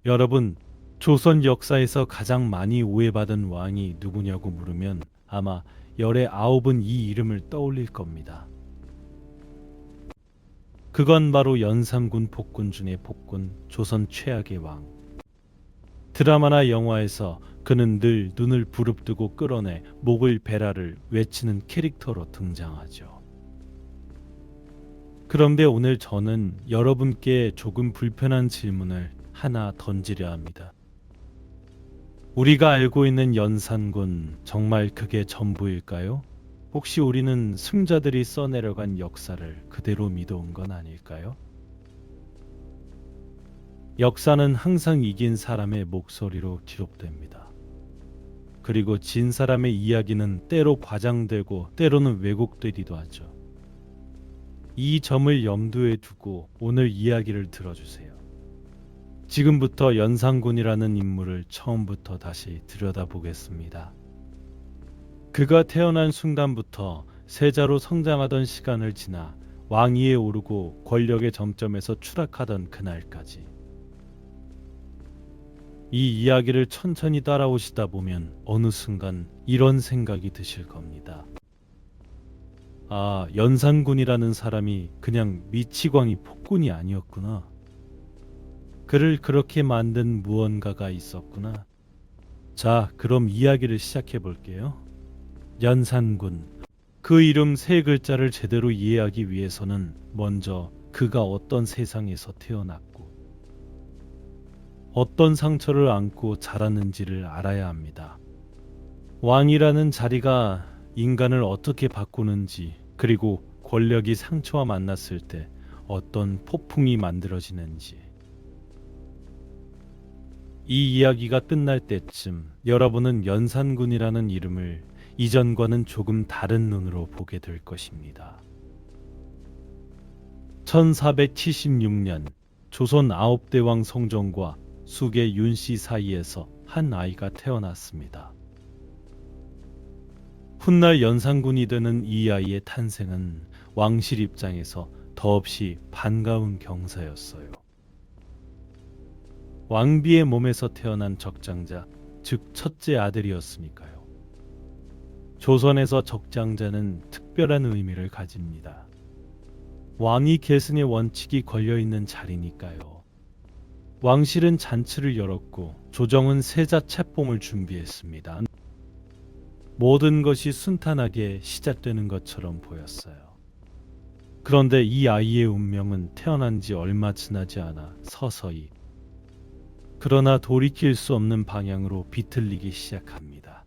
여러분, 조선 역사에서 가장 많이 오해받은 왕이 누구냐고 물으면 아마 열의 아홉은 이 이름을 떠올릴 겁니다. 그건 바로 연산군 폭군 중의 폭군, 조선 최악의 왕. 드라마나 영화에서 그는 늘 눈을 부릅뜨고 끌어내 목을 베라를 외치는 캐릭터로 등장하죠. 그런데 오늘 저는 여러분께 조금 불편한 질문을 하나 던지려 합니다. 우리가 알고 있는 연산군, 정말 그게 전부일까요? 혹시 우리는 승자들이 써내려간 역사를 그대로 믿어온 건 아닐까요? 역사는 항상 이긴 사람의 목소리로 기록됩니다. 그리고 진 사람의 이야기는 때로 과장되고 때로는 왜곡되기도 하죠. 이 점을 염두에 두고 오늘 이야기를 들어주세요. 지금부터 연산군이라는 인물을 처음부터 다시 들여다보겠습니다. 그가 태어난 순간부터 세자로 성장하던 시간을 지나 왕위에 오르고 권력의 점점에서 추락하던 그날까지. 이 이야기를 천천히 따라오시다 보면 어느 순간 이런 생각이 드실 겁니다. 아, 연산군이라는 사람이 그냥 미치광이 폭군이 아니었구나. 그를 그렇게 만든 무언가가 있었구나. 자, 그럼 이야기를 시작해 볼게요. 연산군. 그 이름 세 글자를 제대로 이해하기 위해서는 먼저 그가 어떤 세상에서 태어났고 어떤 상처를 안고 자랐는지를 알아야 합니다. 왕이라는 자리가 인간을 어떻게 바꾸는지, 그리고 권력이 상처와 만났을 때 어떤 폭풍이 만들어지는지. 이 이야기가 끝날 때쯤 여러분은 연산군이라는 이름을 이전과는 조금 다른 눈으로 보게 될 것입니다. 1476년 조선 9대왕 성종과 숙의 윤씨 사이에서 한 아이가 태어났습니다. 훗날 연산군이 되는 이 아이의 탄생은 왕실 입장에서 더없이 반가운 경사였어요. 왕비의 몸에서 태어난 적장자, 즉 첫째 아들이었으니까요. 조선에서 적장자는 특별한 의미를 가집니다. 왕위 계승의 원칙이 걸려있는 자리니까요. 왕실은 잔치를 열었고 조정은 세자 채봉을 준비했습니다. 모든 것이 순탄하게 시작되는 것처럼 보였어요. 그런데 이 아이의 운명은 태어난 지 얼마 지나지 않아 서서히, 그러나 돌이킬 수 없는 방향으로 비틀리기 시작합니다.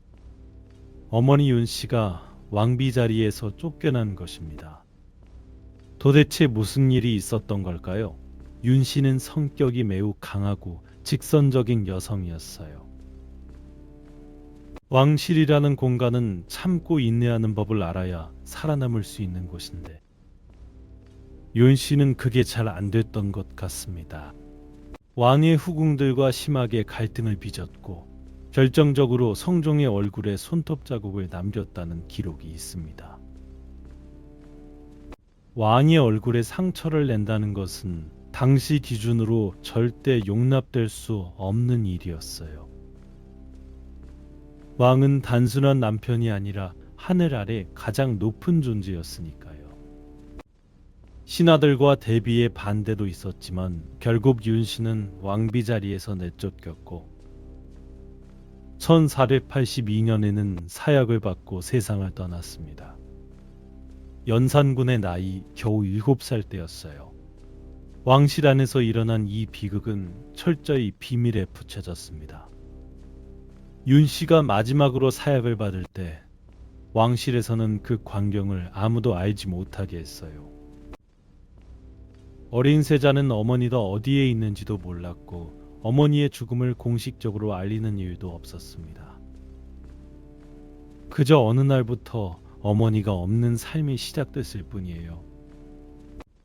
어머니 윤 씨가 왕비 자리에서 쫓겨난 것입니다. 도대체 무슨 일이 있었던 걸까요? 윤 씨는 성격이 매우 강하고 직선적인 여성이었어요. 왕실이라는 공간은 참고 인내하는 법을 알아야 살아남을 수 있는 곳인데 윤 씨는 그게 잘 안 됐던 것 같습니다. 왕의 후궁들과 심하게 갈등을 빚었고 결정적으로 성종의 얼굴에 손톱 자국을 남겼다는 기록이 있습니다. 왕의 얼굴에 상처를 낸다는 것은 당시 기준으로 절대 용납될 수 없는 일이었어요. 왕은 단순한 남편이 아니라 하늘 아래 가장 높은 존재였으니까요. 신하들과 대비의 반대도 있었지만 결국 윤 씨는 왕비 자리에서 내쫓겼고 1482년에는 사약을 받고 세상을 떠났습니다. 연산군의 나이 겨우 7살 때였어요. 왕실 안에서 일어난 이 비극은 철저히 비밀에 붙여졌습니다. 윤 씨가 마지막으로 사약을 받을 때 왕실에서는 그 광경을 아무도 알지 못하게 했어요. 어린 세자는 어머니가 어디에 있는지도 몰랐고 어머니의 죽음을 공식적으로 알리는 일도 없었습니다. 그저 어느 날부터 어머니가 없는 삶이 시작됐을 뿐이에요.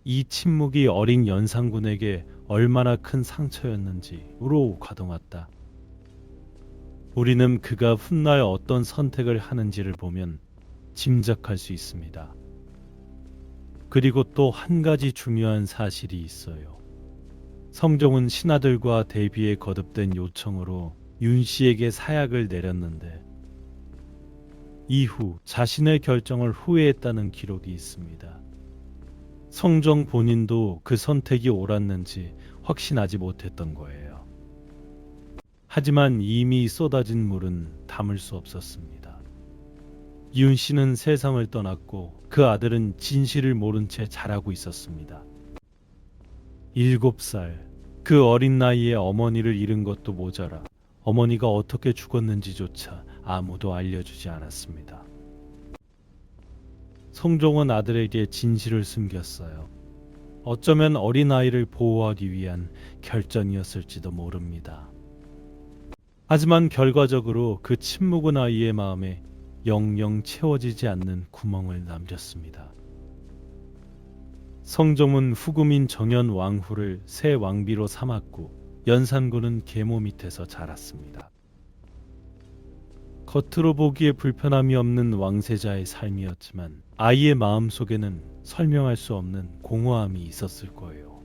이 침묵이 어린 연산군에게 얼마나 큰 상처였는지 우러가동했다. 우리는 그가 훗날 어떤 선택을 하는지를 보면 짐작할 수 있습니다. 그리고 또 한 가지 중요한 사실이 있어요. 성종은 신하들과 대비에 거듭된 요청으로 윤 씨에게 사약을 내렸는데 이후 자신의 결정을 후회했다는 기록이 있습니다. 성종 본인도 그 선택이 옳았는지 확신하지 못했던 거예요. 하지만 이미 쏟아진 물은 담을 수 없었습니다. 윤 씨는 세상을 떠났고 그 아들은 진실을 모른 채 자라고 있었습니다. 7살, 그 어린 나이에 어머니를 잃은 것도 모자라 어머니가 어떻게 죽었는지조차 아무도 알려주지 않았습니다. 성종은 아들에게 진실을 숨겼어요. 어쩌면 어린아이를 보호하기 위한 결정이었을지도 모릅니다. 하지만 결과적으로 그 침묵은 아이의 마음에 영영 채워지지 않는 구멍을 남겼습니다. 성종은 후금인 정현 왕후를 새 왕비로 삼았고 연산군은 계모 밑에서 자랐습니다. 겉으로 보기에 불편함이 없는 왕세자의 삶이었지만 아이의 마음속에는 설명할 수 없는 공허함이 있었을 거예요.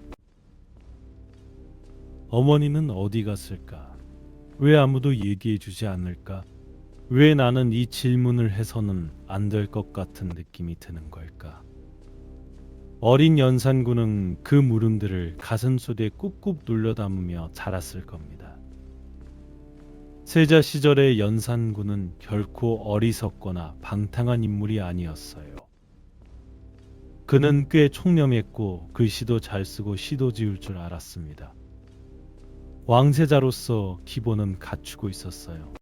어머니는 어디 갔을까? 왜 아무도 얘기해 주지 않을까? 왜 나는 이 질문을 해서는 안 될 것 같은 느낌이 드는 걸까? 어린 연산군은 그 물음들을 가슴속에 꾹꾹 눌려 담으며 자랐을 겁니다. 세자 시절의 연산군은 결코 어리석거나 방탕한 인물이 아니었어요. 그는 꽤 총명했고 글씨도 잘 쓰고 시도 지을 줄 알았습니다. 왕세자로서 기본은 갖추고 있었어요.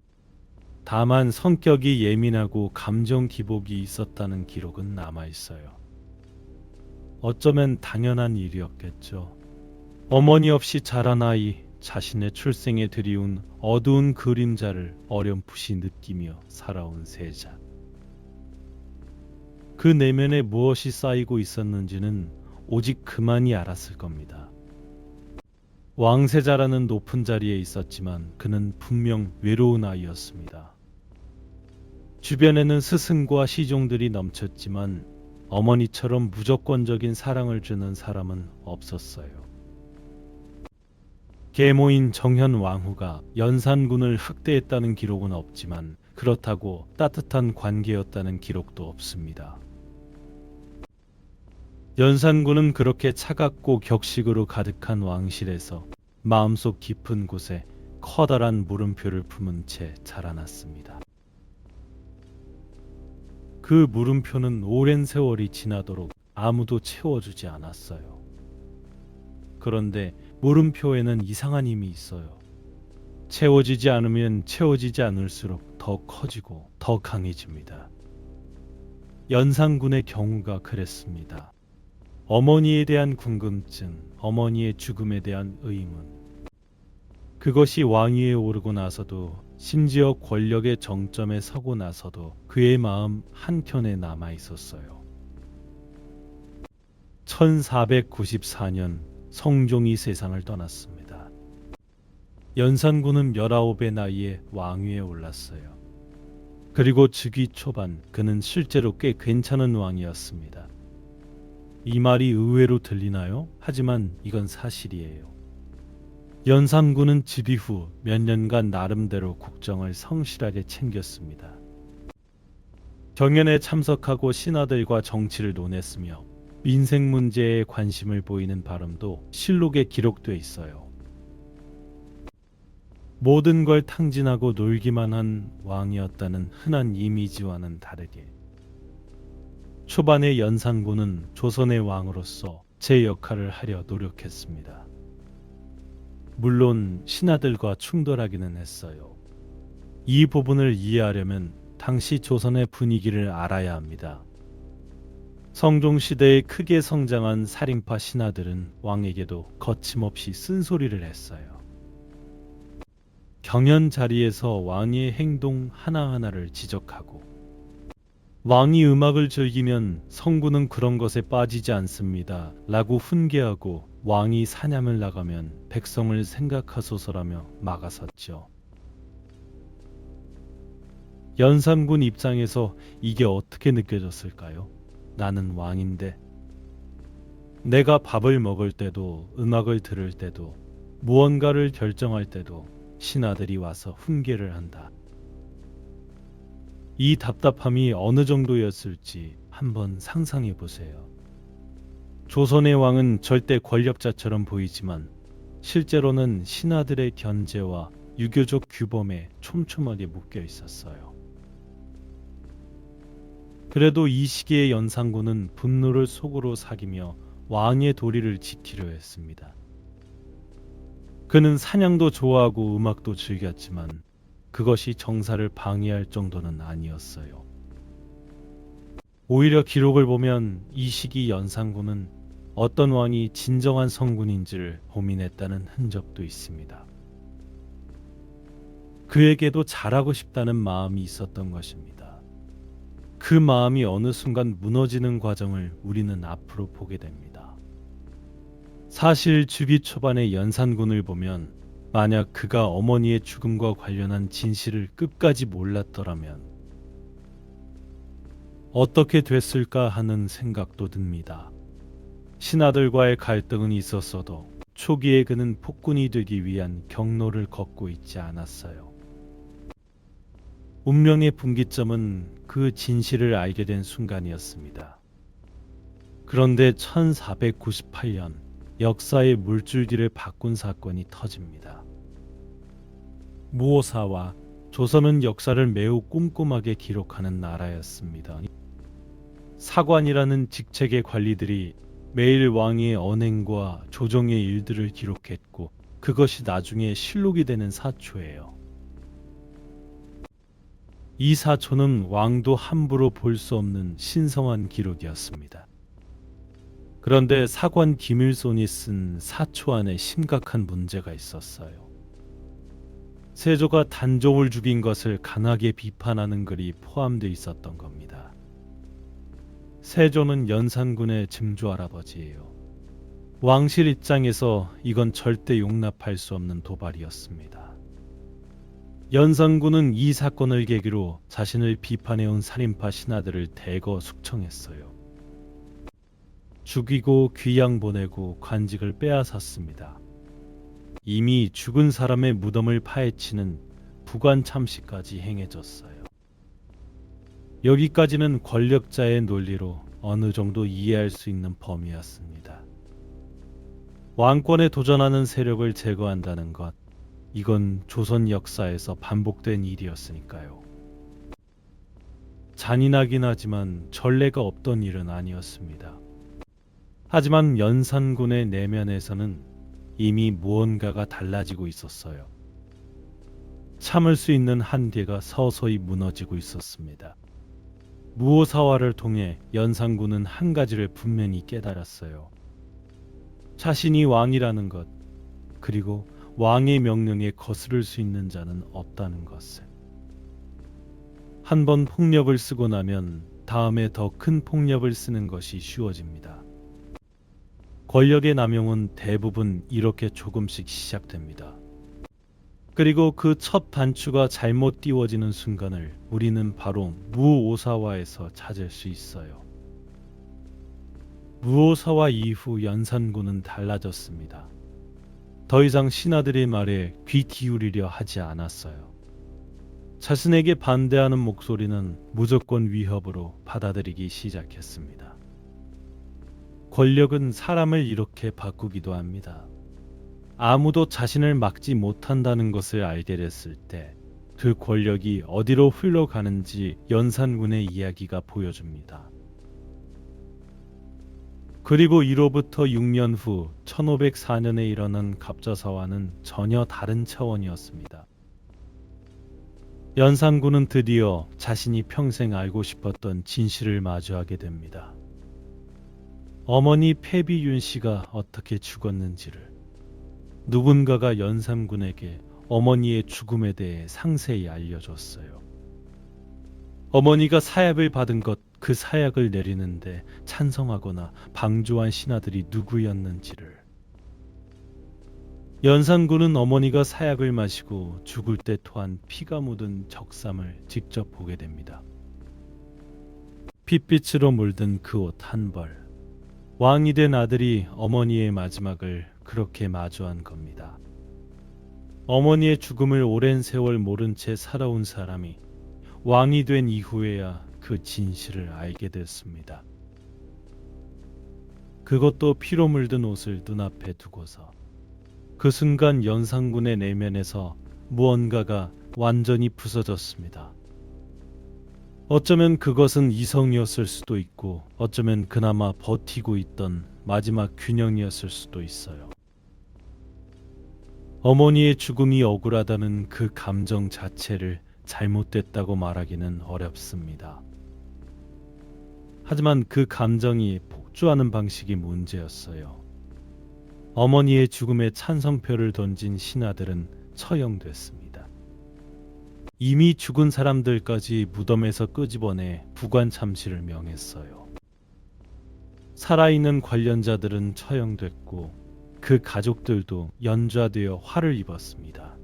다만 성격이 예민하고 감정 기복이 있었다는 기록은 남아 있어요. 어쩌면 당연한 일이었겠죠. 어머니 없이 자란 아이, 자신의 출생에 드리운 어두운 그림자를 어렴풋이 느끼며 살아온 세자. 그 내면에 무엇이 쌓이고 있었는지는 오직 그만이 알았을 겁니다. 왕세자라는 높은 자리에 있었지만 그는 분명 외로운 아이였습니다. 주변에는 스승과 시종들이 넘쳤지만 어머니처럼 무조건적인 사랑을 주는 사람은 없었어요. 계모인 정현 왕후가 연산군을 학대했다는 기록은 없지만 그렇다고 따뜻한 관계였다는 기록도 없습니다. 연산군은 그렇게 차갑고 격식으로 가득한 왕실에서 마음속 깊은 곳에 커다란 물음표를 품은 채 자라났습니다. 그 물음표는 오랜 세월이 지나도록 아무도 채워주지 않았어요. 그런데 물음표에는 이상한 힘이 있어요. 채워지지 않으면 채워지지 않을수록 더 커지고 더 강해집니다. 연산군의 경우가 그랬습니다. 어머니에 대한 궁금증, 어머니의 죽음에 대한 의문. 그것이 왕위에 오르고 나서도 심지어 권력의 정점에 서고 나서도 그의 마음 한켠에 남아 있었어요. 1494년 성종이 세상을 떠났습니다. 연산군은 19의 나이에 왕위에 올랐어요. 그리고 즉위 초반 그는 실제로 꽤 괜찮은 왕이었습니다. 이 말이 의외로 들리나요? 하지만 이건 사실이에요. 연산군은 즉위 후 몇 년간 나름대로 국정을 성실하게 챙겼습니다. 경연에 참석하고 신하들과 정치를 논했으며 민생 문제에 관심을 보이는 발음도 실록에 기록돼 있어요. 모든 걸 탕진하고 놀기만 한 왕이었다는 흔한 이미지와는 다르게 초반의 연산군은 조선의 왕으로서 제 역할을 하려 노력했습니다. 물론 신하들과 충돌하기는 했어요. 이 부분을 이해하려면 당시 조선의 분위기를 알아야 합니다. 성종시대에 크게 성장한 살인파 신하들은 왕에게도 거침없이 쓴소리를 했어요. 경연 자리에서 왕의 행동 하나하나를 지적하고 왕이 음악을 즐기면 성군은 그런 것에 빠지지 않습니다. 라고 훈계하고 왕이 사냥을 나가면 백성을 생각하소서라며 막아섰죠. 연산군 입장에서 이게 어떻게 느껴졌을까요? 나는 왕인데. 내가 밥을 먹을 때도, 음악을 들을 때도, 무언가를 결정할 때도 신하들이 와서 훈계를 한다. 이 답답함이 어느 정도였을지 한번 상상해 보세요. 조선의 왕은 절대 권력자처럼 보이지만 실제로는 신하들의 견제와 유교적 규범에 촘촘하게 묶여 있었어요. 그래도 이 시기의 연산군은 분노를 속으로 사기며 왕의 도리를 지키려 했습니다. 그는 사냥도 좋아하고 음악도 즐겼지만 그것이 정사를 방해할 정도는 아니었어요. 오히려 기록을 보면 이 시기 연산군은 어떤 왕이 진정한 성군인지를 고민했다는 흔적도 있습니다. 그에게도 잘하고 싶다는 마음이 있었던 것입니다. 그 마음이 어느 순간 무너지는 과정을 우리는 앞으로 보게 됩니다. 사실 주기 초반의 연산군을 보면 만약 그가 어머니의 죽음과 관련한 진실을 끝까지 몰랐더라면 어떻게 됐을까 하는 생각도 듭니다. 신하들과의 갈등은 있었어도 초기에 그는 폭군이 되기 위한 경로를 걷고 있지 않았어요. 운명의 분기점은 그 진실을 알게 된 순간이었습니다. 그런데 1498년 역사의 물줄기를 바꾼 사건이 터집니다. 무오사와 조선은 역사를 매우 꼼꼼하게 기록하는 나라였습니다. 사관이라는 직책의 관리들이 매일 왕의 언행과 조정의 일들을 기록했고 그것이 나중에 실록이 되는 사초예요. 이 사초는 왕도 함부로 볼 수 없는 신성한 기록이었습니다. 그런데 사관 김일손이 쓴 사초 안에 심각한 문제가 있었어요. 세조가 단종을 죽인 것을 강하게 비판하는 글이 포함되어 있었던 겁니다. 세조는 연산군의 증조 할아버지예요. 왕실 입장에서 이건 절대 용납할 수 없는 도발이었습니다. 연산군은 이 사건을 계기로 자신을 비판해온 살인파 신하들을 대거 숙청했어요. 죽이고 귀양 보내고 관직을 빼앗았습니다. 이미 죽은 사람의 무덤을 파헤치는 부관 참시까지 행해졌어요. 여기까지는 권력자의 논리로 어느 정도 이해할 수 있는 범위였습니다. 왕권에 도전하는 세력을 제거한다는 것, 이건 조선 역사에서 반복된 일이었으니까요. 잔인하긴 하지만 전례가 없던 일은 아니었습니다. 하지만 연산군의 내면에서는 이미 무언가가 달라지고 있었어요. 참을 수 있는 한계가 서서히 무너지고 있었습니다. 무오사화를 통해 연산군은 한 가지를 분명히 깨달았어요. 자신이 왕이라는 것, 그리고 왕의 명령에 거스를 수 있는 자는 없다는 것을. 한 번 폭력을 쓰고 나면 다음에 더 큰 폭력을 쓰는 것이 쉬워집니다. 권력의 남용은 대부분 이렇게 조금씩 시작됩니다. 그리고 그 첫 단추가 잘못 띄워지는 순간을 우리는 바로 무오사화에서 찾을 수 있어요. 무오사화 이후 연산군은 달라졌습니다. 더 이상 신하들의 말에 귀 기울이려 하지 않았어요. 자신에게 반대하는 목소리는 무조건 위협으로 받아들이기 시작했습니다. 권력은 사람을 이렇게 바꾸기도 합니다. 아무도 자신을 막지 못한다는 것을 알게 됐을 때 그 권력이 어디로 흘러가는지 연산군의 이야기가 보여줍니다. 그리고 이로부터 6년 후 1504년에 일어난 갑자사화는 전혀 다른 차원이었습니다. 연산군은 드디어 자신이 평생 알고 싶었던 진실을 마주하게 됩니다. 어머니 패비윤 씨가 어떻게 죽었는지를. 누군가가 연산군에게 어머니의 죽음에 대해 상세히 알려줬어요. 어머니가 사약을 받은 것, 그 사약을 내리는데 찬성하거나 방조한 신하들이 누구였는지를. 연산군은 어머니가 사약을 마시고 죽을 때 토한 피가 묻은 적삼을 직접 보게 됩니다. 핏빛으로 물든 그 옷 한 벌. 왕이 된 아들이 어머니의 마지막을 그렇게 마주한 겁니다. 어머니의 죽음을 오랜 세월 모른 채 살아온 사람이 왕이 된 이후에야 그 진실을 알게 됐습니다. 그것도 피로 물든 옷을 눈앞에 두고서. 그 순간 연산군의 내면에서 무언가가 완전히 부서졌습니다. 어쩌면 그것은 이성이었을 수도 있고 어쩌면 그나마 버티고 있던 마지막 균형이었을 수도 있어요. 어머니의 죽음이 억울하다는 그 감정 자체를 잘못됐다고 말하기는 어렵습니다. 하지만 그 감정이 폭주하는 방식이 문제였어요. 어머니의 죽음에 찬성표를 던진 신하들은 처형됐습니다. 이미 죽은 사람들까지 무덤에서 끄집어내 부관 참시를 명했어요. 살아있는 관련자들은 처형됐고 그 가족들도 연좌되어 화를 입었습니다.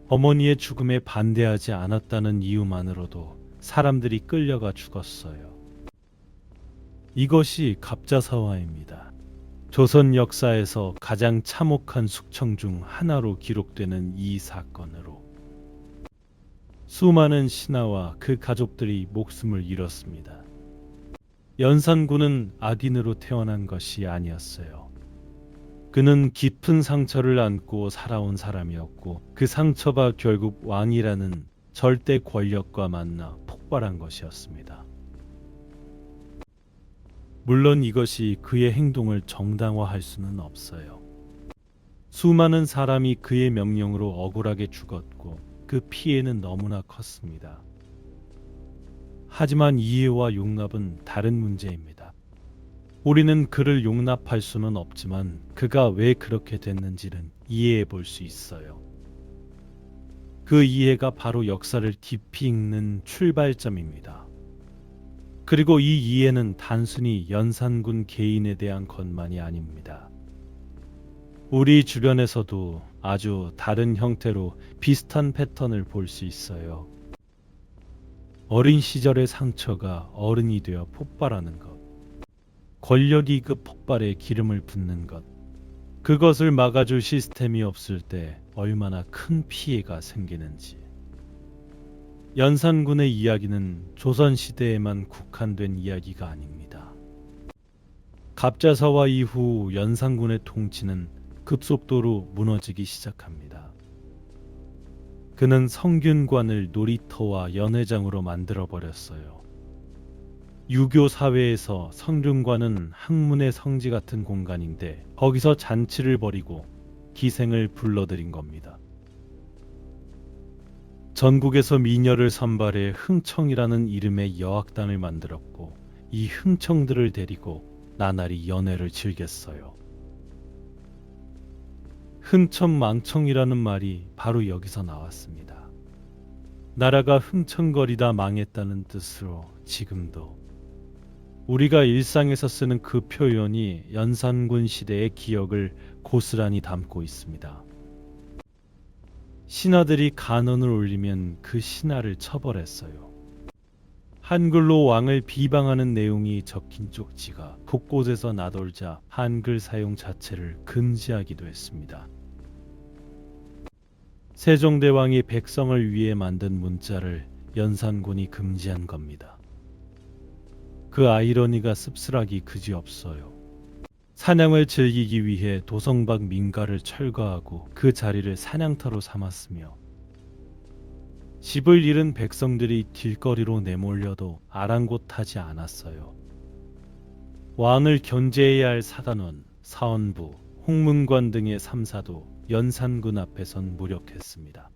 어머니의 죽음에 반대하지 않았다는 이유만으로도 사람들이 끌려가 죽었어요. 이것이 갑자사화입니다. 조선 역사에서 가장 참혹한 숙청 중 하나로 기록되는 이 사건으로 수많은 신하와 그 가족들이 목숨을 잃었습니다. 연산군은 악인으로 태어난 것이 아니었어요. 그는 깊은 상처를 안고 살아온 사람이었고 그 상처가 결국 왕이라는 절대 권력과 만나 폭발한 것이었습니다. 물론 이것이 그의 행동을 정당화할 수는 없어요. 수많은 사람이 그의 명령으로 억울하게 죽었고 그 피해는 너무나 컸습니다. 하지만 이해와 용납은 다른 문제입니다. 우리는 그를 용납할 수는 없지만 그가 왜 그렇게 됐는지는 이해해 볼 수 있어요. 그 이해가 바로 역사를 깊이 읽는 출발점입니다. 그리고 이 이해는 단순히 연산군 개인에 대한 것만이 아닙니다. 우리 주변에서도 아주 다른 형태로 비슷한 패턴을 볼 수 있어요. 어린 시절의 상처가 어른이 되어 폭발하는 것. 권력이 그 폭발에 기름을 붓는 것. 그것을 막아줄 시스템이 없을 때 얼마나 큰 피해가 생기는지. 연산군의 이야기는 조선시대에만 국한된 이야기가 아닙니다. 갑자사화 이후 연산군의 통치는 급속도로 무너지기 시작합니다. 그는 성균관을 놀이터와 연회장으로 만들어버렸어요. 유교 사회에서 성균관은 학문의 성지 같은 공간인데 거기서 잔치를 벌이고 기생을 불러들인 겁니다. 전국에서 미녀를 선발해 흥청이라는 이름의 여학단을 만들었고 이 흥청들을 데리고 나날이 연애를 즐겼어요. 흥청망청이라는 말이 바로 여기서 나왔습니다. 나라가 흥청거리다 망했다는 뜻으로 지금도 우리가 일상에서 쓰는 그 표현이 연산군 시대의 기억을 고스란히 담고 있습니다. 신하들이 간언을 올리면 그 신하를 처벌했어요. 한글로 왕을 비방하는 내용이 적힌 쪽지가 곳곳에서 나돌자 한글 사용 자체를 금지하기도 했습니다. 세종대왕이 백성을 위해 만든 문자를 연산군이 금지한 겁니다. 그 아이러니가 씁쓸하기 그지없어요. 사냥을 즐기기 위해 도성박 민가를 철거하고 그 자리를 사냥터로 삼았으며 집을 잃은 백성들이 길거리로 내몰려도 아랑곳하지 않았어요. 왕을 견제해야 할 사단원, 사헌부, 홍문관 등의 3사도 연산군 앞에선 무력했습니다.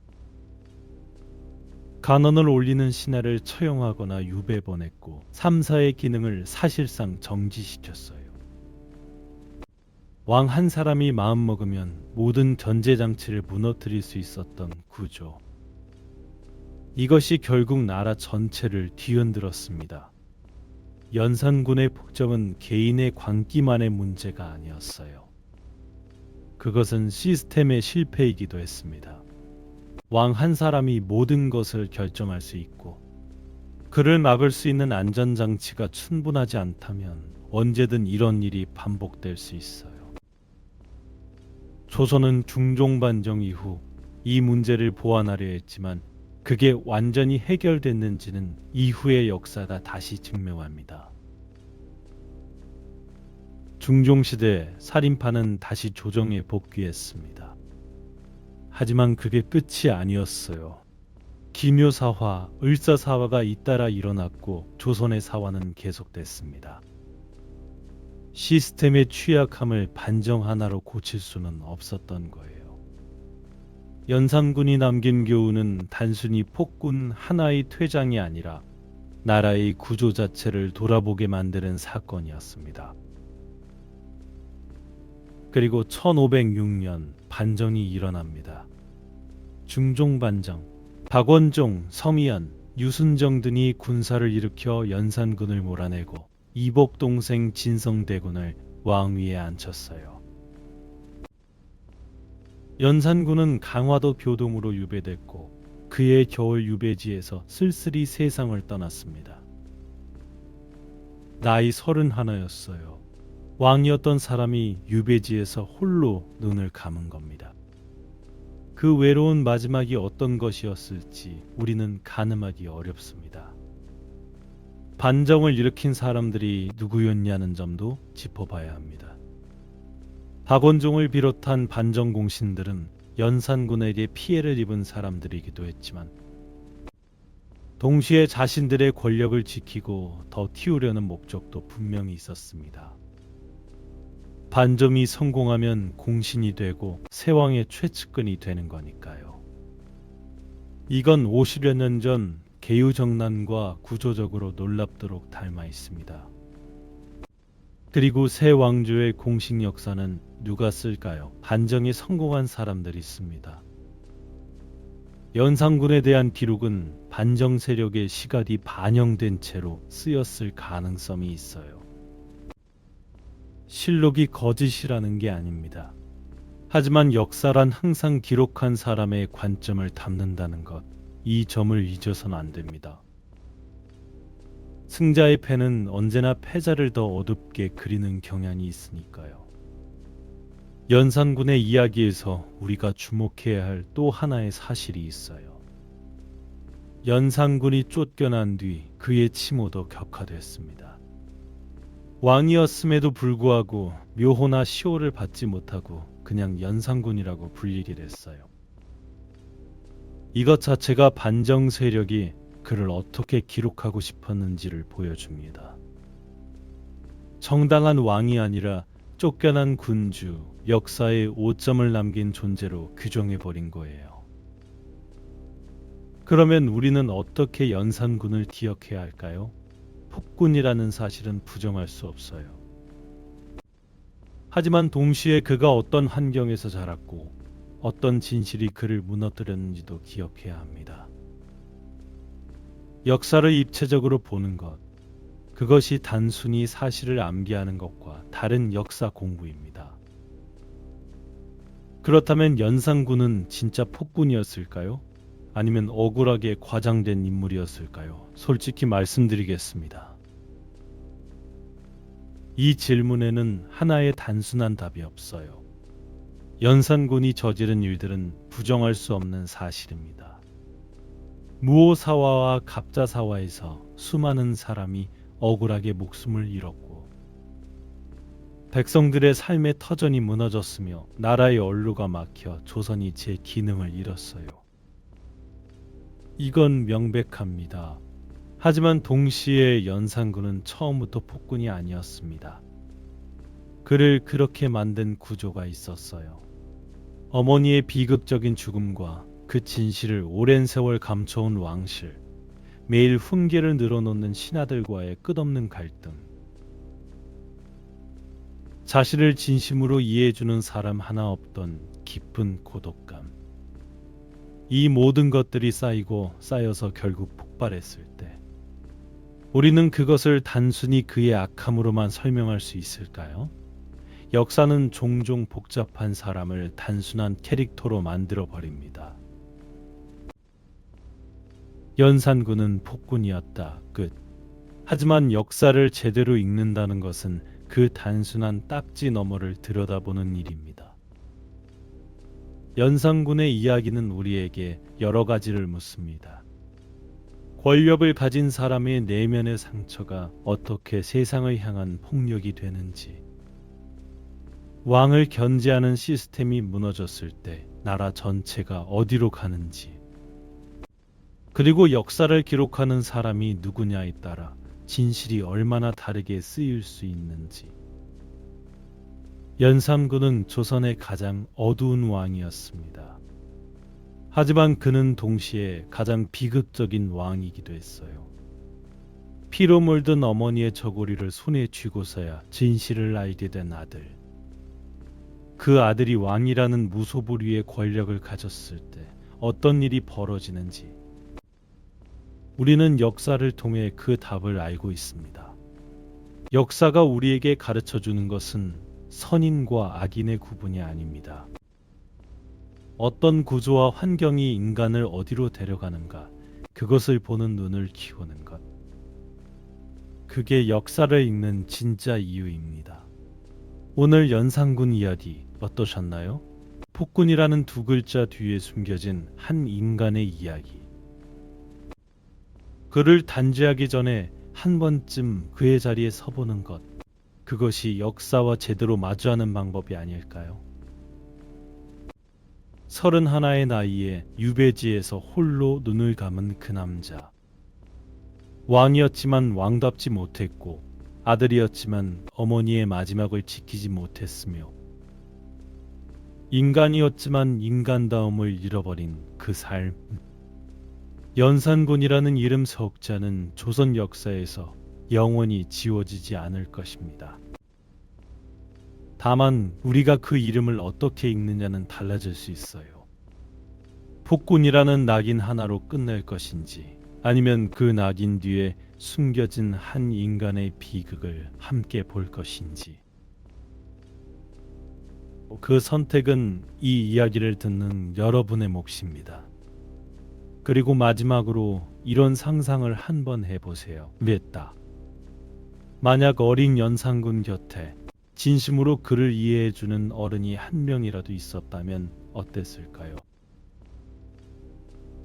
간언을 올리는 신하를 처형하거나 유배보냈고 3사의 기능을 사실상 정지시켰어요. 왕 한 사람이 마음먹으면 모든 전제장치를 무너뜨릴 수 있었던 구조. 이것이 결국 나라 전체를 뒤흔들었습니다. 연산군의 폭정은 개인의 광기만의 문제가 아니었어요. 그것은 시스템의 실패이기도 했습니다. 왕 한 사람이 모든 것을 결정할 수 있고 그를 막을 수 있는 안전장치가 충분하지 않다면 언제든 이런 일이 반복될 수 있어요. 조선은 중종반정 이후 이 문제를 보완하려 했지만 그게 완전히 해결됐는지는 이후의 역사가 다시 증명합니다. 중종시대 살인파는 다시 조정에 복귀했습니다. 하지만 그게 끝이 아니었어요. 기묘사화, 을사사화가 잇따라 일어났고 조선의 사화는 계속됐습니다. 시스템의 취약함을 반정 하나로 고칠 수는 없었던 거예요. 연산군이 남긴 교훈은 단순히 폭군 하나의 퇴장이 아니라 나라의 구조 자체를 돌아보게 만드는 사건이었습니다. 그리고 1506년 반정이 일어납니다. 중종반정, 박원종, 서미연, 유순정 등이 군사를 일으켜 연산군을 몰아내고 이복 동생 진성대군을 왕위에 앉혔어요. 연산군은 강화도 교동으로 유배됐고 그의 겨울 유배지에서 쓸쓸히 세상을 떠났습니다. 나이 31였어요. 왕이었던 사람이 유배지에서 홀로 눈을 감은 겁니다. 그 외로운 마지막이 어떤 것이었을지 우리는 가늠하기 어렵습니다. 반정을 일으킨 사람들이 누구였냐는 점도 짚어봐야 합니다. 박원종을 비롯한 반정 공신들은 연산군에게 피해를 입은 사람들이기도 했지만 동시에 자신들의 권력을 지키고 더 틔우려는 목적도 분명히 있었습니다. 반정이 성공하면 공신이 되고 세왕의 최측근이 되는 거니까요. 이건 50여 년 전 개유정난과 구조적으로 놀랍도록 닮아 있습니다. 그리고 새 왕조의 공식 역사는 누가 쓸까요? 반정이 성공한 사람들이 씁니다. 연산군에 대한 기록은 반정 세력의 시각이 반영된 채로 쓰였을 가능성이 있어요. 실록이 거짓이라는 게 아닙니다. 하지만 역사란 항상 기록한 사람의 관점을 담는다는 것, 이 점을 잊어서는 안 됩니다. 승자의 패는 언제나 패자를 더 어둡게 그리는 경향이 있으니까요. 연산군의 이야기에서 우리가 주목해야 할 또 하나의 사실이 있어요. 연산군이 쫓겨난 뒤 그의 치모도 격화됐습니다. 왕이었음에도 불구하고 묘호나 시호를 받지 못하고 그냥 연산군이라고 불리게 됐어요. 이것 자체가 반정 세력이 그를 어떻게 기록하고 싶었는지를 보여줍니다. 정당한 왕이 아니라 쫓겨난 군주, 역사에 오점을 남긴 존재로 규정해버린 거예요. 그러면 우리는 어떻게 연산군을 기억해야 할까요? 폭군이라는 사실은 부정할 수 없어요. 하지만 동시에 그가 어떤 환경에서 자랐고 어떤 진실이 그를 무너뜨렸는지도 기억해야 합니다. 역사를 입체적으로 보는 것, 그것이 단순히 사실을 암기하는 것과 다른 역사 공부입니다. 그렇다면 연산군은 진짜 폭군이었을까요? 아니면 억울하게 과장된 인물이었을까요? 솔직히 말씀드리겠습니다. 이 질문에는 하나의 단순한 답이 없어요. 연산군이 저지른 일들은 부정할 수 없는 사실입니다. 무오사화와 갑자사화에서 수많은 사람이 억울하게 목숨을 잃었고 백성들의 삶의 터전이 무너졌으며 나라의 언로가 막혀 조선이 제 기능을 잃었어요. 이건 명백합니다. 하지만 동시에 연산군은 처음부터 폭군이 아니었습니다. 그를 그렇게 만든 구조가 있었어요. 어머니의 비극적인 죽음과 그 진실을 오랜 세월 감춰온 왕실, 매일 훈계를 늘어놓는 신하들과의 끝없는 갈등, 자신을 진심으로 이해해주는 사람 하나 없던 깊은 고독감, 이 모든 것들이 쌓이고 쌓여서 결국 폭발했을 때 우리는 그것을 단순히 그의 악함으로만 설명할 수 있을까요? 역사는 종종 복잡한 사람을 단순한 캐릭터로 만들어 버립니다. 연산군은 폭군이었다. 끝. 하지만 역사를 제대로 읽는다는 것은 그 단순한 딱지 너머를 들여다보는 일입니다. 연산군의 이야기는 우리에게 여러 가지를 묻습니다. 권력을 가진 사람의 내면의 상처가 어떻게 세상을 향한 폭력이 되는지, 왕을 견제하는 시스템이 무너졌을 때 나라 전체가 어디로 가는지, 그리고 역사를 기록하는 사람이 누구냐에 따라 진실이 얼마나 다르게 쓰일 수 있는지. 연산군은 조선의 가장 어두운 왕이었습니다. 하지만 그는 동시에 가장 비극적인 왕이기도 했어요. 피로 물든 어머니의 저고리를 손에 쥐고서야 진실을 알게 된 아들. 그 아들이 왕이라는 무소불위의 권력을 가졌을 때 어떤 일이 벌어지는지 우리는 역사를 통해 그 답을 알고 있습니다. 역사가 우리에게 가르쳐 주는 것은 선인과 악인의 구분이 아닙니다. 어떤 구조와 환경이 인간을 어디로 데려가는가, 그것을 보는 눈을 키우는 것. 그게 역사를 읽는 진짜 이유입니다. 오늘 연산군 이야기 어떠셨나요? 폭군이라는 두 글자 뒤에 숨겨진 한 인간의 이야기. 그를 단죄하기 전에 한 번쯤 그의 자리에 서보는 것. 그것이 역사와 제대로 마주하는 방법이 아닐까요? 31의 나이에 유배지에서 홀로 눈을 감은 그 남자. 왕이었지만 왕답지 못했고 아들이었지만 어머니의 마지막을 지키지 못했으며 인간이었지만 인간다움을 잃어버린 그 삶. 연산군이라는 이름 석자는 조선 역사에서 영원히 지워지지 않을 것입니다. 다만 우리가 그 이름을 어떻게 읽느냐는 달라질 수 있어요. 폭군이라는 낙인 하나로 끝낼 것인지, 아니면 그 낙인 뒤에 숨겨진 한 인간의 비극을 함께 볼 것인지. 그 선택은 이 이야기를 듣는 여러분의 몫입니다. 그리고 마지막으로 이런 상상을 한번 해보세요. 맺다. 만약 어린 연산군 곁에 진심으로 그를 이해해주는 어른이 한 명이라도 있었다면 어땠을까요?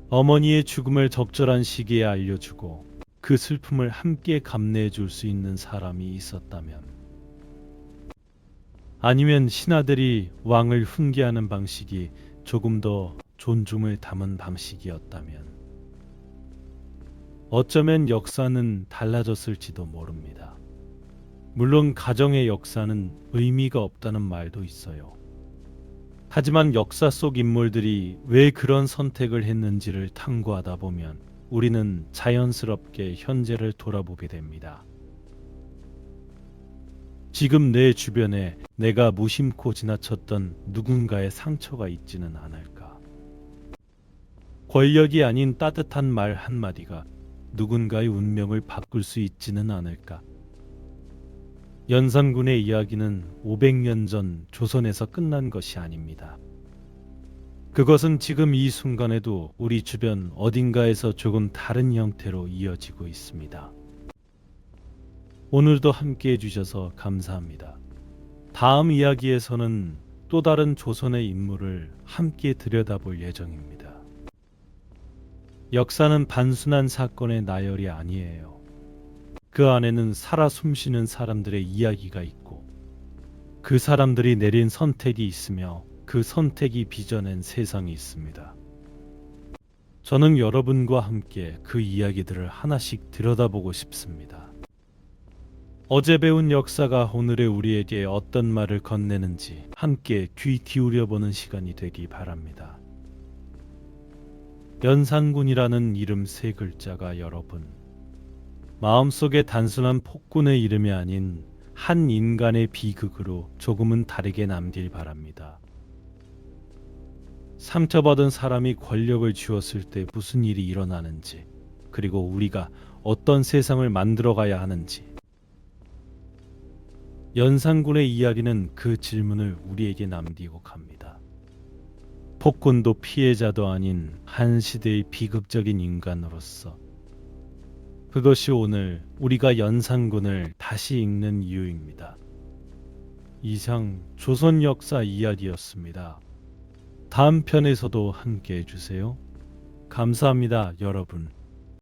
어머니의 죽음을 적절한 시기에 알려주고 그 슬픔을 함께 감내해줄 수 있는 사람이 있었다면, 아니면 신하들이 왕을 훈계하는 방식이 조금 더 존중을 담은 방식이었다면, 어쩌면 역사는 달라졌을지도 모릅니다. 물론 가정의 역사는 의미가 없다는 말도 있어요. 하지만 역사 속 인물들이 왜 그런 선택을 했는지를 탐구하다 보면 우리는 자연스럽게 현재를 돌아보게 됩니다. 지금 내 주변에 내가 무심코 지나쳤던 누군가의 상처가 있지는 않을까? 권력이 아닌 따뜻한 말 한마디가 누군가의 운명을 바꿀 수 있지는 않을까? 연산군의 이야기는 500년 전 조선에서 끝난 것이 아닙니다. 그것은 지금 이 순간에도 우리 주변 어딘가에서 조금 다른 형태로 이어지고 있습니다. 오늘도 함께 해주셔서 감사합니다. 다음 이야기에서는 또 다른 조선의 인물을 함께 들여다볼 예정입니다. 역사는 단순한 사건의 나열이 아니에요. 그 안에는 살아 숨쉬는 사람들의 이야기가 있고 그 사람들이 내린 선택이 있으며 그 선택이 빚어낸 세상이 있습니다. 저는 여러분과 함께 그 이야기들을 하나씩 들여다보고 싶습니다. 어제 배운 역사가 오늘의 우리에게 어떤 말을 건네는지 함께 귀 기울여보는 시간이 되기 바랍니다. 연산군이라는 이름 세 글자가 여러분 마음속에 단순한 폭군의 이름이 아닌 한 인간의 비극으로 조금은 다르게 남길 바랍니다. 상처받은 사람이 권력을 쥐었을 때 무슨 일이 일어나는지, 그리고 우리가 어떤 세상을 만들어가야 하는지. 연산군의 이야기는 그 질문을 우리에게 남기고 갑니다. 폭군도 피해자도 아닌 한 시대의 비극적인 인간으로서 그것이 오늘 우리가 연산군을 다시 읽는 이유입니다. 이상 조선 역사 이야기였습니다. 다음 편에서도 함께 해주세요. 감사합니다, 여러분.